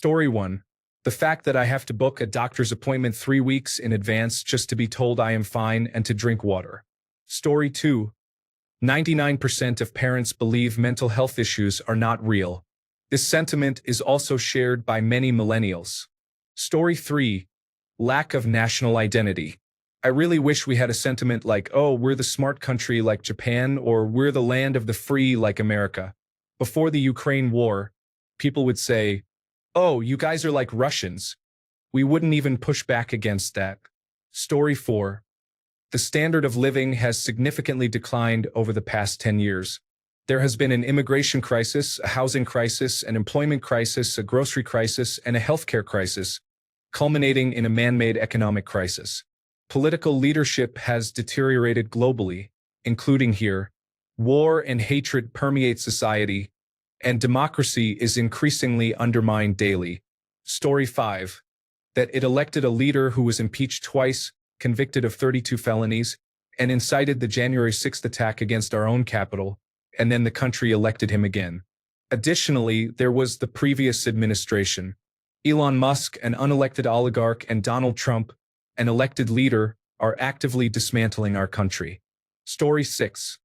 Story 1. The fact that I have to book a doctor's appointment 3 weeks in advance just to be told I am fine and to drink water. Story 2. 99% of parents believe mental health issues are not real. This sentiment is also shared by many millennials. Story 3. Lack of national identity. I really wish we had a sentiment like, oh, we're the smart country like Japan, or we're the land of the free like America. Before the Ukraine war, people would say, oh, you guys are like Russians. We wouldn't even push back against that. Story 4. The standard of living has significantly declined over the past 10 years. There has been an immigration crisis, a housing crisis, an employment crisis, a grocery crisis, and a healthcare crisis, culminating in a man-made economic crisis. Political leadership has deteriorated globally, including here. War and hatred permeate society, and democracy is increasingly undermined daily. Story 5. That it elected a leader who was impeached twice, convicted of 32 felonies, and incited the January 6th attack against our own capital, and then the country elected him again. Additionally, there was the previous administration. Elon Musk, an unelected oligarch, and Donald Trump, an elected leader, are actively dismantling our country. Story 6.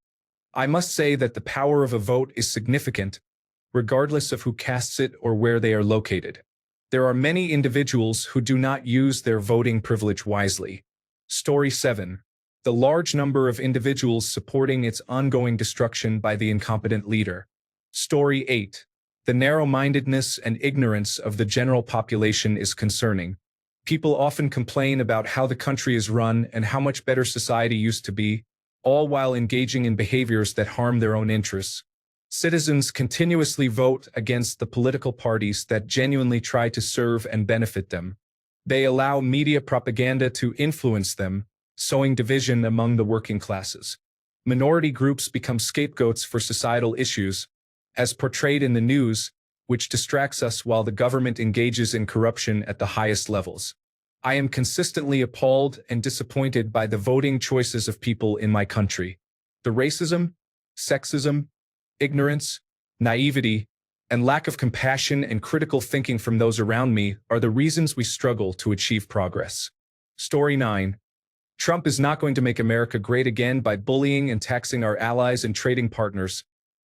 I must say that the power of a vote is significant, regardless of who casts it or where they are located. There are many individuals who do not use their voting privilege wisely. Story 7. The large number of individuals supporting its ongoing destruction by the incompetent leader. Story 8. The narrow-mindedness and ignorance of the general population is concerning. People often complain about how the country is run and how much better society used to be, all while engaging in behaviors that harm their own interests. Citizens continuously vote against the political parties that genuinely try to serve and benefit them. They allow media propaganda to influence them, sowing division among the working classes. Minority groups become scapegoats for societal issues, as portrayed in the news, which distracts us while the government engages in corruption at the highest levels. I am consistently appalled and disappointed by the voting choices of people in my country. The racism, sexism, ignorance, naivety, and lack of compassion and critical thinking from those around me are the reasons we struggle to achieve progress. Story 9. Trump is not going to make America great again by bullying and taxing our allies and trading partners,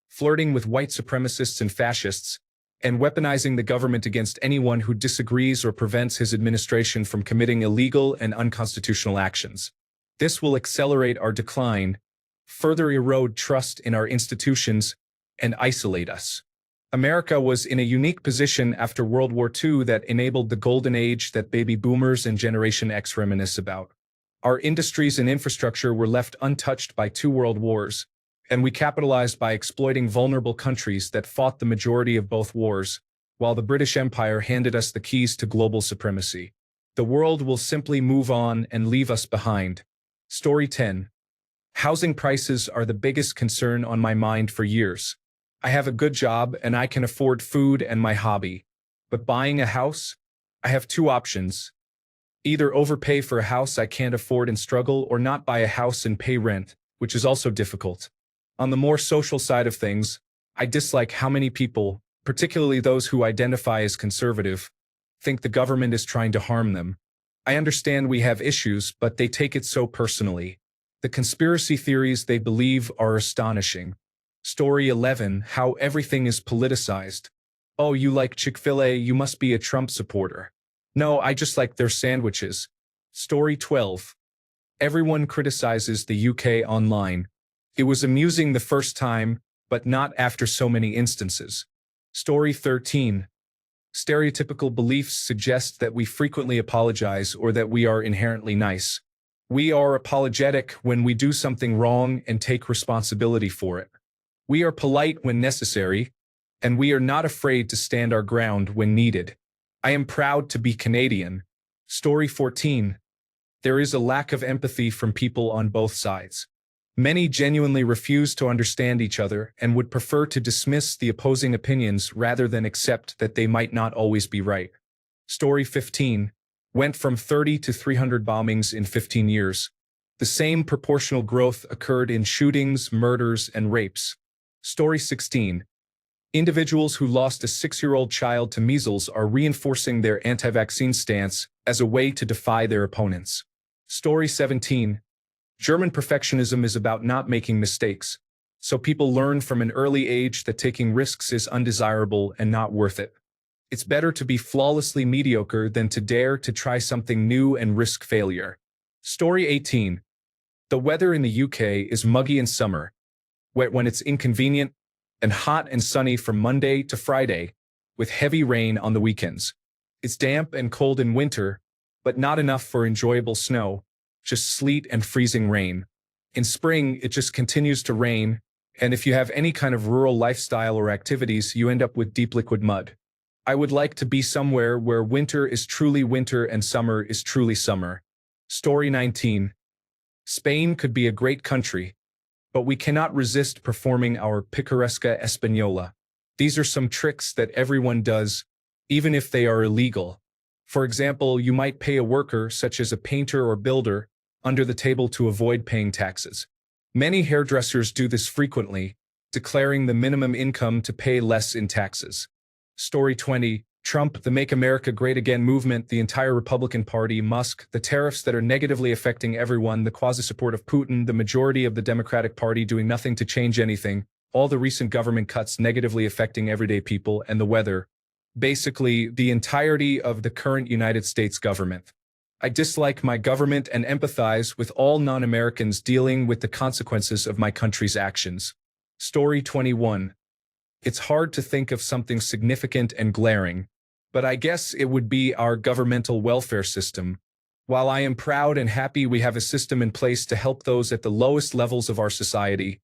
flirting with white supremacists and fascists, and weaponizing the government against anyone who disagrees or prevents his administration from committing illegal and unconstitutional actions. This will accelerate our decline, further erode trust in our institutions, and isolate us. America was in a unique position after World War II that enabled the golden age that baby boomers and Generation X reminisce about. Our industries and infrastructure were left untouched by 2 world wars, and we capitalized by exploiting vulnerable countries that fought the majority of both wars, while the British Empire handed us the keys to global supremacy. The world will simply move on and leave us behind. Story 10. Housing prices are the biggest concern on my mind for years. I have a good job and I can afford food and my hobby. But buying a house? I have 2 options. Either overpay for a house I can't afford and struggle, or not buy a house and pay rent, which is also difficult. On the more social side of things, I dislike how many people, particularly those who identify as conservative, think the government is trying to harm them. I understand we have issues, but they take it so personally. The conspiracy theories they believe are astonishing. Story 11. How everything is politicized. Oh, you like Chick-fil-A, you must be a Trump supporter. No, I just like their sandwiches. Story 12. Everyone criticizes the UK online. It was amusing the first time, but not after so many instances. Story 13. Stereotypical beliefs suggest that we frequently apologize or that we are inherently nice. We are apologetic when we do something wrong and take responsibility for it. We are polite when necessary, and we are not afraid to stand our ground when needed. I am proud to be Canadian. Story 14. There is a lack of empathy from people on both sides. Many genuinely refuse to understand each other and would prefer to dismiss the opposing opinions rather than accept that they might not always be right. Story 15. Went from 30 to 300 bombings in 15 years. The same proportional growth occurred in shootings, murders, and rapes. Story 16. Individuals who lost a 6-year-old child to measles are reinforcing their anti-vaccine stance as a way to defy their opponents. Story 17. German perfectionism is about not making mistakes, so people learn from an early age that taking risks is undesirable and not worth it. It's better to be flawlessly mediocre than to dare to try something new and risk failure. Story 18. The weather in the UK is muggy in summer, wet when it's inconvenient, and hot and sunny from Monday to Friday, with heavy rain on the weekends. It's damp and cold in winter, but not enough for enjoyable snow, just sleet and freezing rain. In spring, it just continues to rain, and if you have any kind of rural lifestyle or activities, you end up with deep liquid mud. I would like to be somewhere where winter is truly winter and summer is truly summer. Story 19. Spain could be a great country, but we cannot resist performing our picaresca española. These are some tricks that everyone does, even if they are illegal. For example, you might pay a worker, such as a painter or builder, under the table to avoid paying taxes. Many hairdressers do this frequently, declaring the minimum income to pay less in taxes. Story 20. Trump, the Make America Great Again movement, the entire Republican Party, Musk, the tariffs that are negatively affecting everyone, the quasi-support of Putin, the majority of the Democratic Party doing nothing to change anything, all the recent government cuts negatively affecting everyday people, and the weather. Basically, the entirety of the current United States government. I dislike my government and empathize with all non-Americans dealing with the consequences of my country's actions. Story 21. It's hard to think of something significant and glaring, but I guess it would be our governmental welfare system. While I am proud and happy we have a system in place to help those at the lowest levels of our society,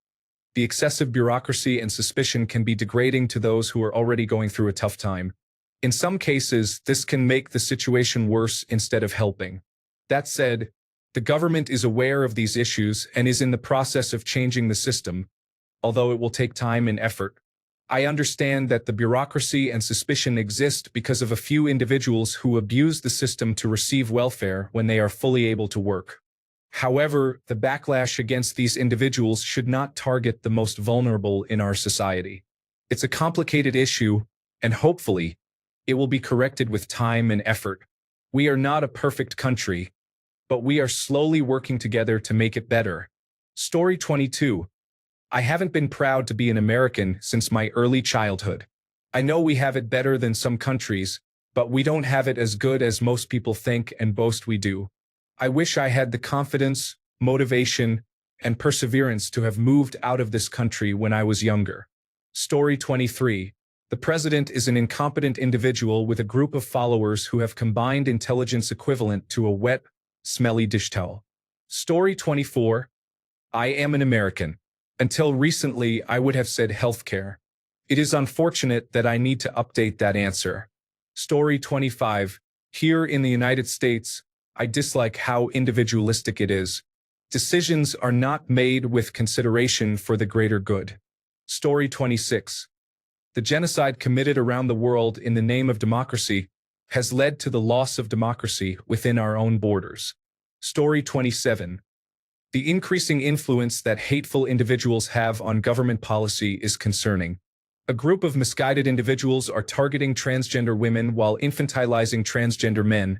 the excessive bureaucracy and suspicion can be degrading to those who are already going through a tough time. In some cases, this can make the situation worse instead of helping. That said, the government is aware of these issues and is in the process of changing the system, although it will take time and effort. I understand that the bureaucracy and suspicion exist because of a few individuals who abuse the system to receive welfare when they are fully able to work. However, the backlash against these individuals should not target the most vulnerable in our society. It's a complicated issue, and hopefully, it will be corrected with time and effort. We are not a perfect country, but we are slowly working together to make it better. Story 22. I haven't been proud to be an American since my early childhood. I know we have it better than some countries, but we don't have it as good as most people think and boast we do. I wish I had the confidence, motivation, and perseverance to have moved out of this country when I was younger. Story 23. The president is an incompetent individual with a group of followers who have combined intelligence equivalent to a wet, smelly dish towel. Story 24. I am an American. Until recently, I would have said healthcare. It is unfortunate that I need to update that answer. Story 25. Here in the United States, I dislike how individualistic it is. Decisions are not made with consideration for the greater good. Story 26. The genocide committed around the world in the name of democracy has led to the loss of democracy within our own borders. Story 27. The increasing influence that hateful individuals have on government policy is concerning. A group of misguided individuals are targeting transgender women while infantilizing transgender men,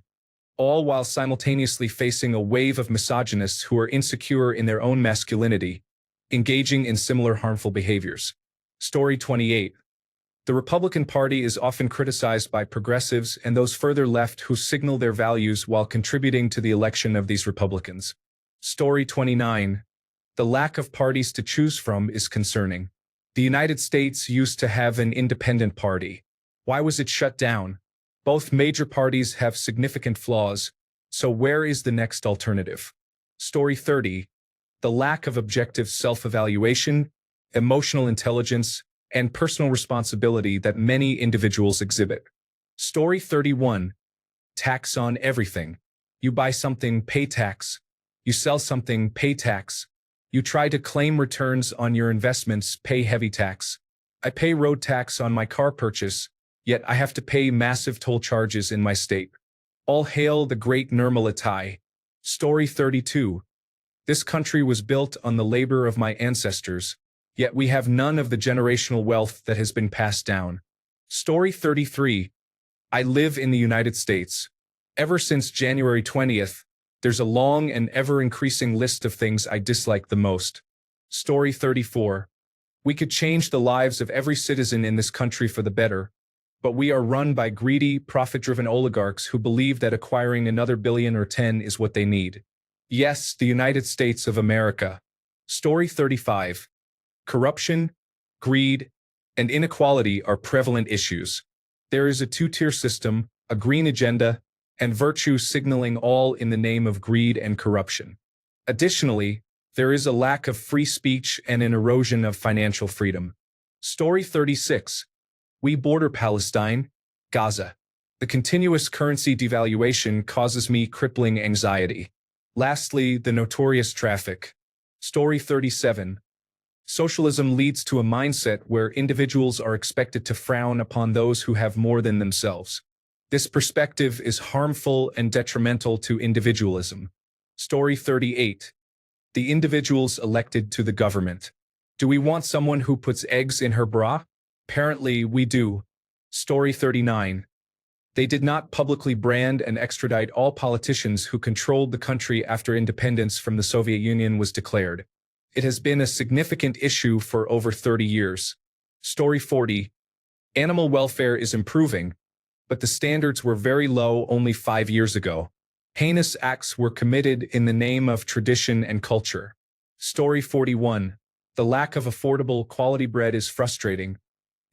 all while simultaneously facing a wave of misogynists who are insecure in their own masculinity, engaging in similar harmful behaviors. Story 28. The Republican Party is often criticized by progressives and those further left who signal their values while contributing to the election of these Republicans. Story 29. The lack of parties to choose from is concerning. The United States used to have an independent party. Why was it shut down? Both major parties have significant flaws, so where is the next alternative? Story 30. The lack of objective self-evaluation, emotional intelligence, and personal responsibility that many individuals exhibit. Story 31. Tax on everything. You buy something, pay tax. You sell something, pay tax. You try to claim returns on your investments, pay heavy tax. I pay road tax on my car purchase, yet I have to pay massive toll charges in my state. All hail the great Nirmala. Story 32. This country was built on the labor of my ancestors, yet we have none of the generational wealth that has been passed down. Story 33. I live in the United States. Ever since January 20th, there's a long and ever-increasing list of things I dislike the most. Story 34. We could change the lives of every citizen in this country for the better, but we are run by greedy, profit-driven oligarchs who believe that acquiring another billion or 10 is what they need. Yes, the United States of America. Story 35. Corruption, greed, and inequality are prevalent issues. There is a two-tier system, a green agenda, and virtue signaling all in the name of greed and corruption. Additionally, there is a lack of free speech and an erosion of financial freedom. Story 36. We border Palestine, Gaza. The continuous currency devaluation causes me crippling anxiety. Lastly, the notorious traffic. Story 37. Socialism leads to a mindset where individuals are expected to frown upon those who have more than themselves. This perspective is harmful and detrimental to individualism. Story 38. The individuals elected to the government. Do we want someone who puts eggs in her bra? Apparently, we do. Story 39. They did not publicly brand and extradite all politicians who controlled the country after independence from the Soviet Union was declared. It has been a significant issue for over 30 years. Story 40. Animal welfare is improving, but the standards were very low only 5 years ago. Heinous acts were committed in the name of tradition and culture. Story 41. The lack of affordable, quality bread is frustrating.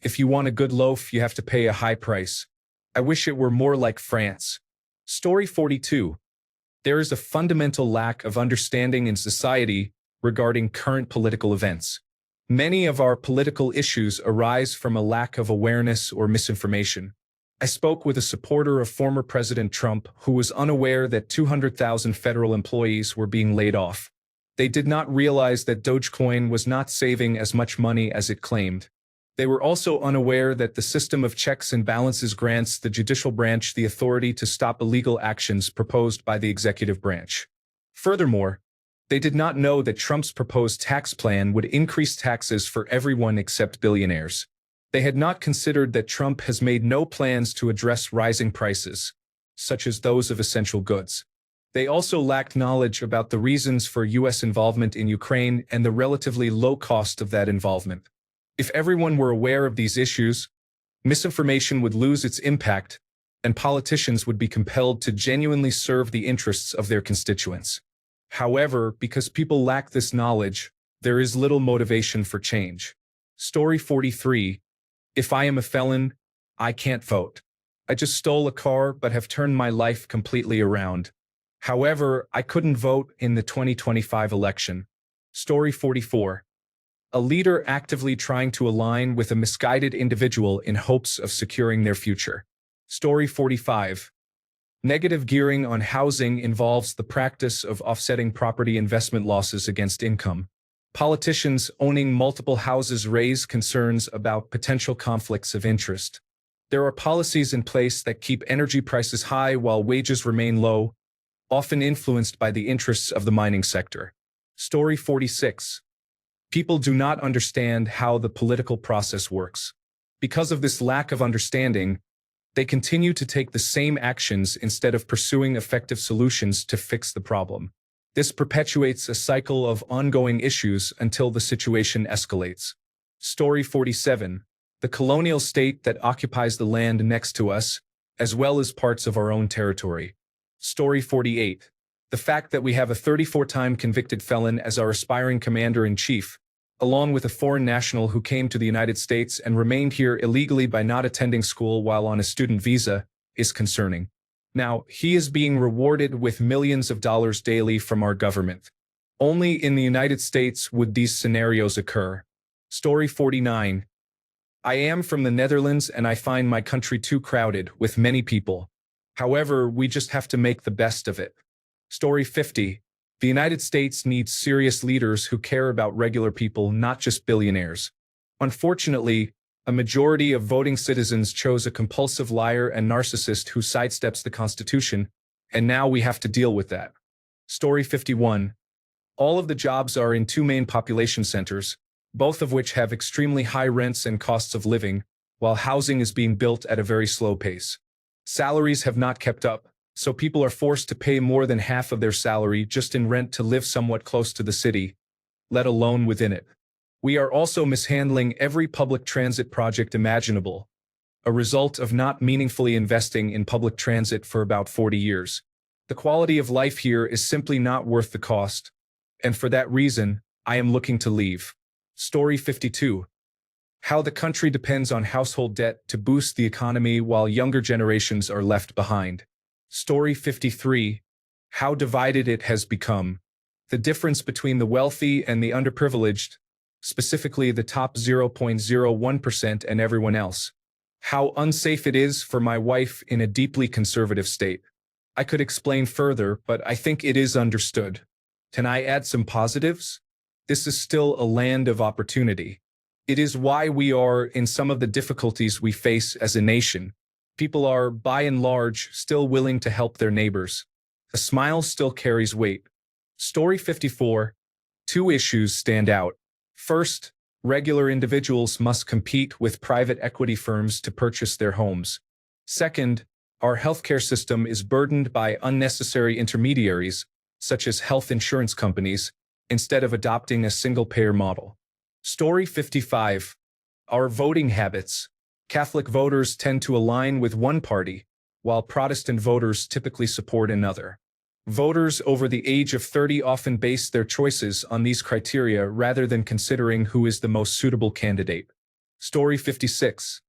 If you want a good loaf, you have to pay a high price. I wish it were more like France. Story 42. There is a fundamental lack of understanding in society regarding current political events. Many of our political issues arise from a lack of awareness or misinformation. I spoke with a supporter of former President Trump who was unaware that 200,000 federal employees were being laid off. They did not realize that Dogecoin was not saving as much money as it claimed. They were also unaware that the system of checks and balances grants the judicial branch the authority to stop illegal actions proposed by the executive branch. Furthermore, they did not know that Trump's proposed tax plan would increase taxes for everyone except billionaires. They had not considered that Trump has made no plans to address rising prices, such as those of essential goods. They also lacked knowledge about the reasons for U.S. involvement in Ukraine and the relatively low cost of that involvement. If everyone were aware of these issues, misinformation would lose its impact, and politicians would be compelled to genuinely serve the interests of their constituents. However, because people lack this knowledge, there is little motivation for change. Story 43. If I am a felon, I can't vote. I just stole a car but have turned my life completely around. However, I couldn't vote in the 2025 election. Story 44. A leader actively trying to align with a misguided individual in hopes of securing their future. Story 45. Negative gearing on housing involves the practice of offsetting property investment losses against income. Politicians owning multiple houses raise concerns about potential conflicts of interest. There are policies in place that keep energy prices high while wages remain low, often influenced by the interests of the mining sector. Story 46. People do not understand how the political process works. Because of this lack of understanding, they continue to take the same actions instead of pursuing effective solutions to fix the problem. This perpetuates a cycle of ongoing issues until the situation escalates. Story 47. The colonial state that occupies the land next to us, as well as parts of our own territory. Story 48. The fact that we have a 34-time convicted felon as our aspiring commander-in-chief, along with a foreign national who came to the United States and remained here illegally by not attending school while on a student visa, is concerning. Now, he is being rewarded with millions of dollars daily from our government. Only in the United States would these scenarios occur. Story 49. I am from the Netherlands and I find my country too crowded with many people. However, we just have to make the best of it. Story 50. The United States needs serious leaders who care about regular people, not just billionaires. Unfortunately, a majority of voting citizens chose a compulsive liar and narcissist who sidesteps the Constitution, and now we have to deal with that. Story 51. All of the jobs are in two main population centers, both of which have extremely high rents and costs of living, while housing is being built at a very slow pace. Salaries have not kept up, so people are forced to pay more than half of their salary just in rent to live somewhat close to the city, let alone within it. We are also mishandling every public transit project imaginable, a result of not meaningfully investing in public transit for about 40 years. The quality of life here is simply not worth the cost, and for that reason, I am looking to leave. Story 52. How the country depends on household debt to boost the economy while younger generations are left behind. Story 53. How divided it has become. The difference between the wealthy and the underprivileged, specifically the top 0.01% and everyone else. How unsafe it is for my wife in a deeply conservative state. I could explain further, but I think it is understood. Can I add some positives? This is still a land of opportunity. It is why we are in some of the difficulties we face as a nation. People are, by and large, still willing to help their neighbors. A smile still carries weight. Story 54. Two issues stand out. First, regular individuals must compete with private equity firms to purchase their homes. Second, our healthcare system is burdened by unnecessary intermediaries, such as health insurance companies, instead of adopting a single-payer model. Story 55. Our voting habits. Catholic voters tend to align with one party, while Protestant voters typically support another. Voters over the age of 30 often base their choices on these criteria rather than considering who is the most suitable candidate. Story 56.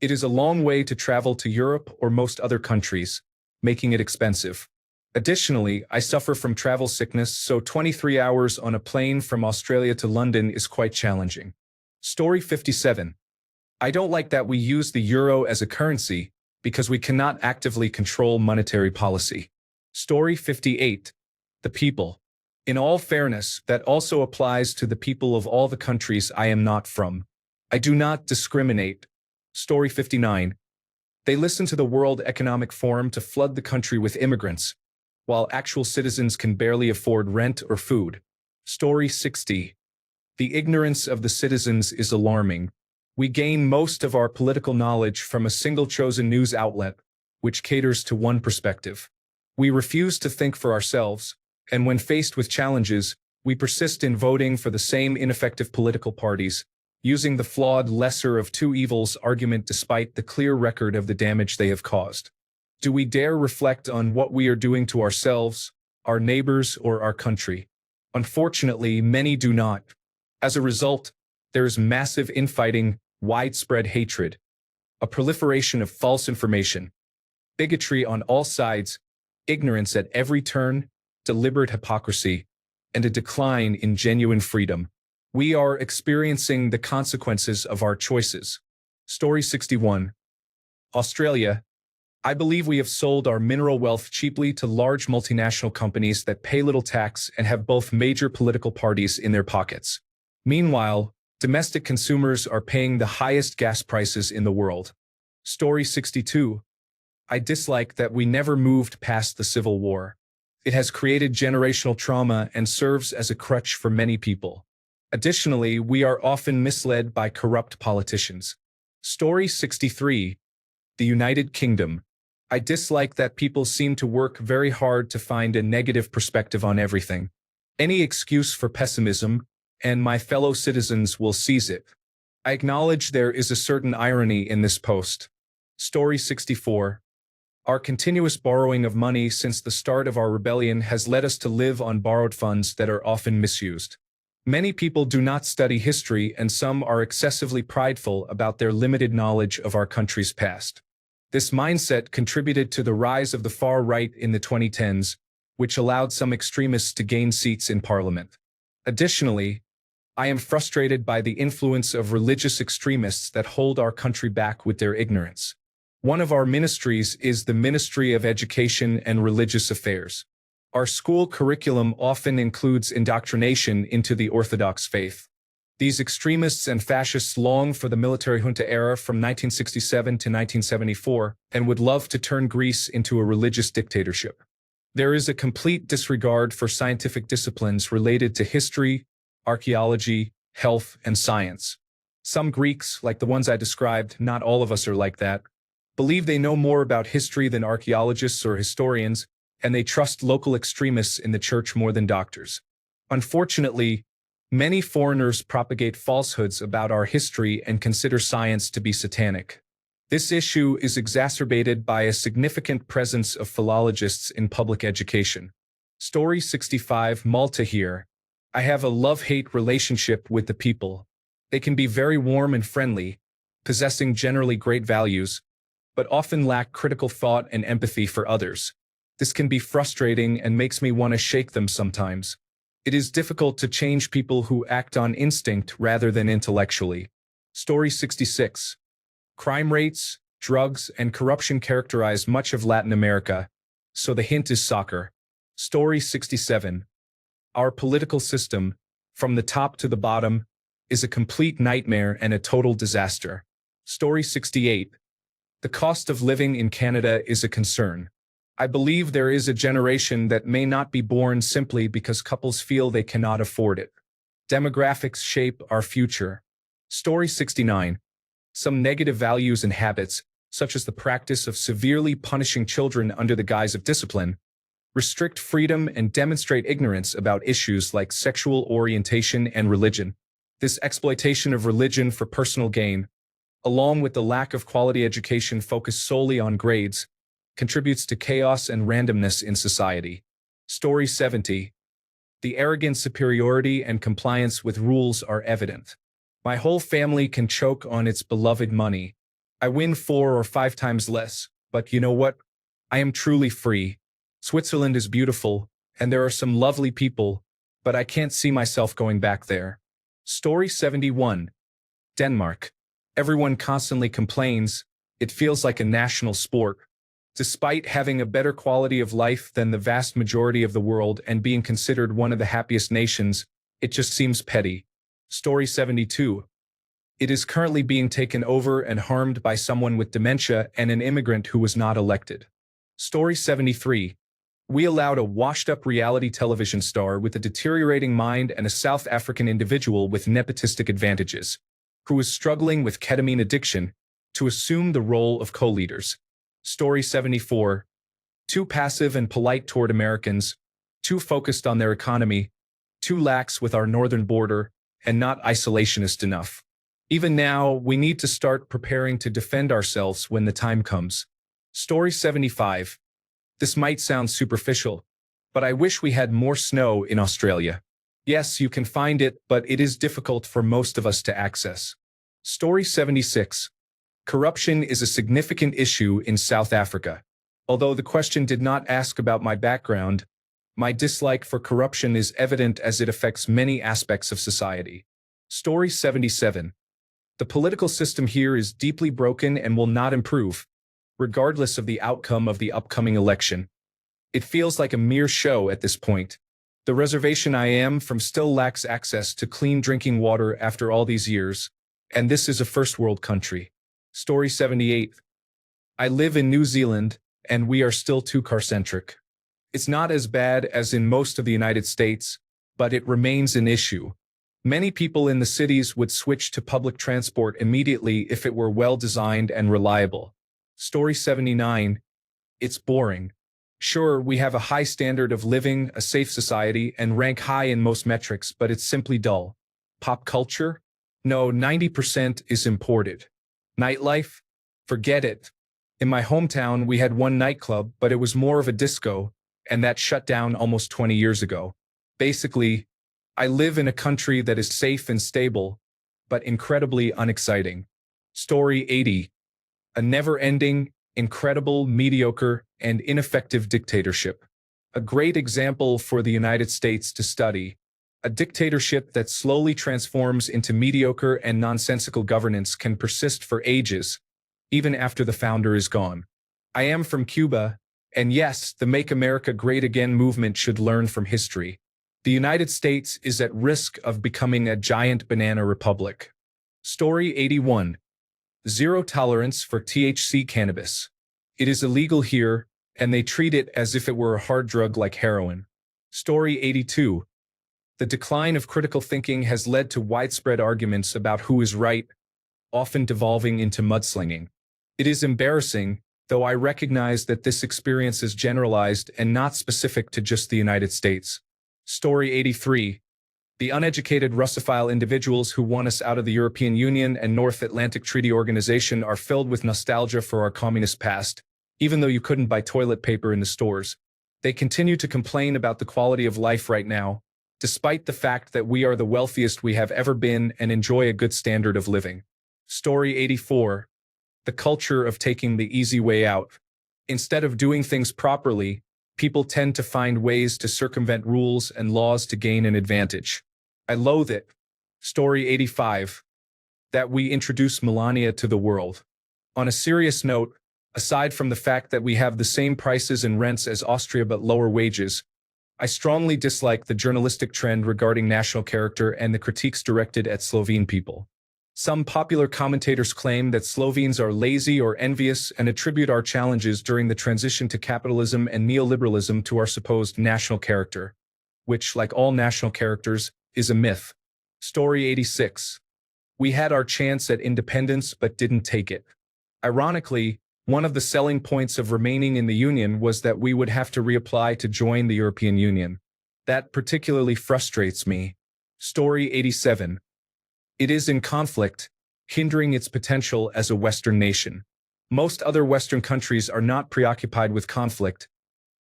It is a long way to travel to Europe or most other countries, making it expensive. Additionally, I suffer from travel sickness, so 23 hours on a plane from Australia to London is quite challenging. Story 57. I don't like that we use the euro as a currency because we cannot actively control monetary policy. Story 58. The people. In all fairness, that also applies to the people of all the countries I am not from. I do not discriminate. Story 59. They listen to the World Economic Forum to flood the country with immigrants, while actual citizens can barely afford rent or food. Story 60. The ignorance of the citizens is alarming. We gain most of our political knowledge from a single chosen news outlet, which caters to one perspective. We refuse to think for ourselves, and when faced with challenges, we persist in voting for the same ineffective political parties, using the flawed lesser of two evils argument despite the clear record of the damage they have caused. Do we dare reflect on what we are doing to ourselves, our neighbors, or our country? Unfortunately, many do not. As a result, there is massive infighting, widespread hatred, a proliferation of false information, bigotry on all sides, ignorance at every turn, deliberate hypocrisy, and a decline in genuine freedom. We are experiencing the consequences of our choices. Story 61. Australia. I believe we have sold our mineral wealth cheaply to large multinational companies that pay little tax and have both major political parties in their pockets. Meanwhile, domestic consumers are paying the highest gas prices in the world. Story 62. I dislike that we never moved past the Civil War. It has created generational trauma and serves as a crutch for many people. Additionally, we are often misled by corrupt politicians. Story 63. The United Kingdom. I dislike that people seem to work very hard to find a negative perspective on everything. Any excuse for pessimism, and my fellow citizens will seize it. I acknowledge there is a certain irony in this post. Story 64. Our continuous borrowing of money since the start of our rebellion has led us to live on borrowed funds that are often misused. Many people do not study history, and some are excessively prideful about their limited knowledge of our country's past. This mindset contributed to the rise of the far right in the 2010s, which allowed some extremists to gain seats in parliament. Additionally, I am frustrated by the influence of religious extremists that hold our country back with their ignorance. One of our ministries is the Ministry of Education and Religious Affairs. Our school curriculum often includes indoctrination into the Orthodox faith. These extremists and fascists long for the military junta era from 1967 to 1974 and would love to turn Greece into a religious dictatorship. There is a complete disregard for scientific disciplines related to history, archaeology, health, and science. Some Greeks, like the ones I described, not all of us are like that, believe they know more about history than archaeologists or historians, and they trust local extremists in the church more than doctors. Unfortunately, many foreigners propagate falsehoods about our history and consider science to be satanic. This issue is exacerbated by a significant presence of philologists in public education. Story 65, Malta here. I have a love-hate relationship with the people. They can be very warm and friendly, possessing generally great values, but often lack critical thought and empathy for others. This can be frustrating and makes me want to shake them sometimes. It is difficult to change people who act on instinct rather than intellectually. Story 66. Crime rates, drugs, and corruption characterize much of Latin America, so the hint is soccer. Story 67. Our political system, from the top to the bottom, is a complete nightmare and a total disaster. Story 68. The cost of living in Canada is a concern. I believe there is a generation that may not be born simply because couples feel they cannot afford it. Demographics shape our future. Story 69. Some negative values and habits, such as the practice of severely punishing children under the guise of discipline, restrict freedom and demonstrate ignorance about issues like sexual orientation and religion. This exploitation of religion for personal gain, along with the lack of quality education focused solely on grades, contributes to chaos and randomness in society. Story 70. The arrogant superiority and compliance with rules are evident. My whole family can choke on its beloved money. I win 4 or 5 times less, but you know what? I am truly free. Switzerland is beautiful, and there are some lovely people, but I can't see myself going back there. Story 71. Denmark. Everyone constantly complains. It feels like a national sport. Despite having a better quality of life than the vast majority of the world and being considered one of the happiest nations, it just seems petty. Story 72. It is currently being taken over and harmed by someone with dementia and an immigrant who was not elected. Story 73. We allowed a washed-up reality television star with a deteriorating mind and a South African individual with nepotistic advantages, who is struggling with ketamine addiction, to assume the role of co-leaders. Story 74. Too passive and polite toward Americans, too focused on their economy, too lax with our northern border, and not isolationist enough. Even now, we need to start preparing to defend ourselves when the time comes. Story 75. This might sound superficial, but I wish we had more snow in Australia. Yes, you can find it, but it is difficult for most of us to access. Story 76. Corruption is a significant issue in South Africa. Although the question did not ask about my background, my dislike for corruption is evident as it affects many aspects of society. Story 77. The political system here is deeply broken and will not improve, regardless of the outcome of the upcoming election. It feels like a mere show at this point. The reservation I am from still lacks access to clean drinking water after all these years, and this is a first world country. Story 78. I live in New Zealand, and we are still too car-centric. It's not as bad as in most of the United States, but it remains an issue. Many people in the cities would switch to public transport immediately if it were well-designed and reliable. Story 79. It's boring. Sure, we have a high standard of living, a safe society, and rank high in most metrics, but it's simply dull. Pop culture? No, 90% is imported. Nightlife? Forget it. In my hometown, we had one nightclub, but it was more of a disco, and that shut down almost 20 years ago. Basically, I live in a country that is safe and stable, but incredibly unexciting. Story 80. A never-ending, incredible, mediocre, and ineffective dictatorship. A great example for the United States to study. A dictatorship that slowly transforms into mediocre and nonsensical governance can persist for ages, even after the founder is gone. I am from Cuba, and yes, the Make America Great Again movement should learn from history. The United States is at risk of becoming a giant banana republic. Story 81. Zero tolerance for THC cannabis. It is illegal here, and they treat it as if it were a hard drug like heroin. Story 82. The decline of critical thinking has led to widespread arguments about who is right, often devolving into mudslinging. It is embarrassing, though I recognize that this experience is generalized and not specific to just the United States. Story 83. The uneducated Russophile individuals who want us out of the European Union and North Atlantic Treaty Organization are filled with nostalgia for our communist past, even though you couldn't buy toilet paper in the stores. They continue to complain about the quality of life right now, despite the fact that we are the wealthiest we have ever been and enjoy a good standard of living. Story 84. The culture of taking the easy way out. Instead of doing things properly, people tend to find ways to circumvent rules and laws to gain an advantage. I loathe it. Story 85. That we introduce Melania to the world. On a serious note, aside from the fact that we have the same prices and rents as Austria but lower wages, I strongly dislike the journalistic trend regarding national character and the critiques directed at Slovene people. Some popular commentators claim that Slovenes are lazy or envious and attribute our challenges during the transition to capitalism and neoliberalism to our supposed national character, which, like all national characters, is a myth. Story 86. We had our chance at independence but didn't take it. Ironically, one of the selling points of remaining in the Union was that we would have to reapply to join the European Union. That particularly frustrates me. Story 87. It is in conflict, hindering its potential as a Western nation. Most other Western countries are not preoccupied with conflict,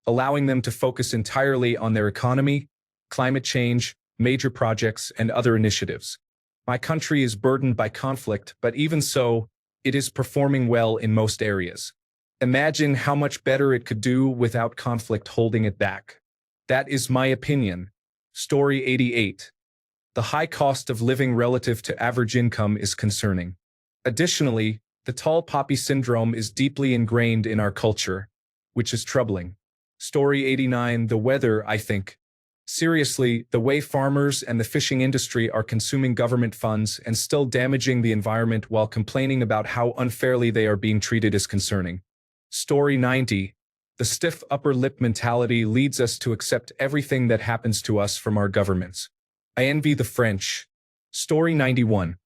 allowing them to focus entirely on their economy, climate change, major projects, and other initiatives. My country is burdened by conflict, but even so, it is performing well in most areas. Imagine how much better it could do without conflict holding it back. That is my opinion. Story 88. The high cost of living relative to average income is concerning. Additionally, the tall poppy syndrome is deeply ingrained in our culture, which is troubling. Story 89. The weather, I think. Seriously, the way farmers and the fishing industry are consuming government funds and still damaging the environment while complaining about how unfairly they are being treated is concerning. Story 90. The stiff upper lip mentality leads us to accept everything that happens to us from our governments. I envy the French. Story 91.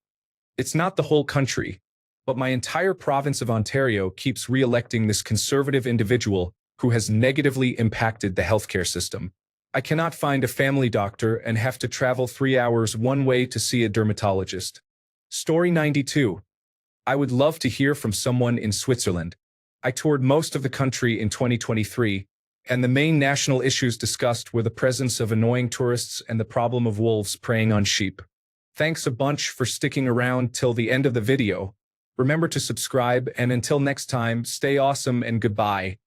It's not the whole country, but my entire province of Ontario keeps re-electing this conservative individual who has negatively impacted the healthcare system. I cannot find a family doctor and have to travel 3 hours one way to see a dermatologist. Story 92. I would love to hear from someone in Switzerland. I toured most of the country in 2023, and the main national issues discussed were the presence of annoying tourists and the problem of wolves preying on sheep. Thanks a bunch for sticking around till the end of the video. Remember to subscribe, and until next time, stay awesome and goodbye.